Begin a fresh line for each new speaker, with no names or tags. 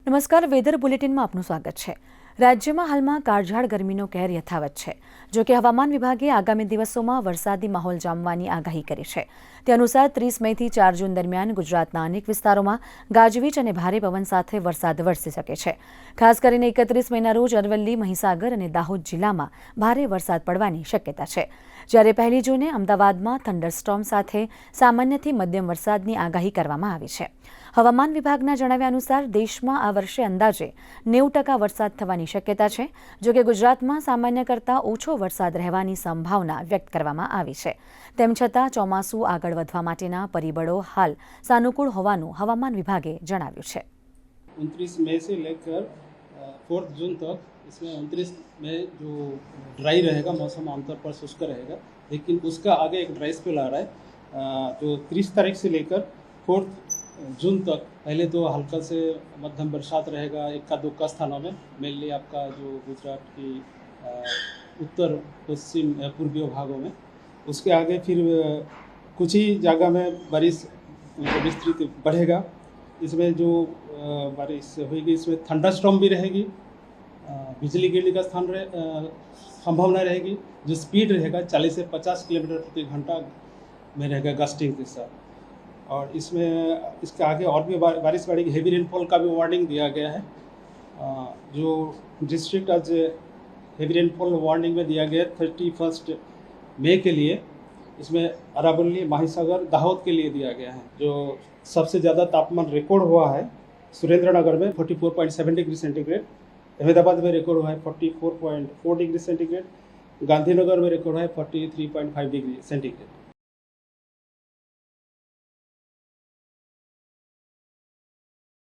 નમસ્કાર, વેધર બુલેટિનમાં આપનું સ્વાગત છે। રાજ્યમાં હાલમાં કાળઝાળ ગરમીનો કહેર યથાવત છે। જો કે હવામાન વિભાગે આગામી દિવસોમાં વરસાદી માહોલ જામવાની આગાહી કરી છે। તે અનુસાર 30 મેથી 4 જૂન દરમિયાન ગુજરાતના અનેક વિસ્તારોમાં ગાજવીજ અને ભારે પવન સાથે વરસાદ વરસી શકે છે। ખાસ કરીને 31 મેના રોજ અરવલ્લી, મહીસાગર અને દાહોદ જિલ્લામાં ભારે વરસાદ પડવાની શક્યતા છે, જ્યારે 1 જૂને અમદાવાદમાં થંડરસ્ટોર્મ સાથે સામાન્યથી મધ્યમ વરસાદની આગાહી કરવામાં આવી છે। હવામાન વિભાગના જણાવ્યા અનુસાર દેશમાં આ વર્ષે અંદાજે 90% વરસાદ થવાની શક્યતા છે। જો કે ગુજરાતમાં સામાન્ય કરતાં ઓછો વરસાદ રહેવાની સંભાવના વ્યક્ત કરવામાં આવી છે। તેમ છતાં ચોમાસું આગળ વધવા માટેના પરિબળો હાલ સાનુકૂળ હોવાનું હવામાન વિભાગે જણાવ્યું છે।
29 मई से लेकर 4 जून तक इसमें 29 मई जो ड्राई रहेगा, मौसम आमतौर पर शुष्क रहेगा, लेकिन उसका आगे एक ड्राई स्पेल आ रहा है। जो 30 तारीख से लेकर 4 जून तक पहले तो हल्का से मध्यम बरसात रहेगा इक्का दुक्का स्थानों में, मेनली आपका जो गुजरात की उत्तर पश्चिम पूर्वीय भागों में। उसके आगे फिर कुछ ही जगह में बारिश विस्तृत बढ़ेगा। इसमें जो बारिश होगी इसमें थंडरस्टॉर्म भी रहेगी, बिजली गिरने का संभावना रहेगी। जो स्पीड रहेगा 40 से 50 किलोमीटर प्रति घंटा में रहेगा गस्टिंग के साथ। और इसमें इसके आगे और भी बारिश बढ़ेगी। हेवी रेनफॉल का भी वार्निंग दिया गया है। जो डिस्ट्रिक्ट आज हेवी रेनफॉल वार्निंग में दिया गया 31 मई के लिए, इसमें अरावली, माहीसागर, दाहोद के लिए दिया गया है। जो सबसे ज़्यादा तापमान रिकॉर्ड हुआ है सुरेंद्रनगर में 44.7 डिग्री सेंटीग्रेड, अहमदाबाद में रिकॉर्ड हुआ है 44.4 डिग्री सेंटीग्रेड, गांधीनगर में रिकॉर्ड हुआ है 43.5 डिग्री सेंटीग्रेड।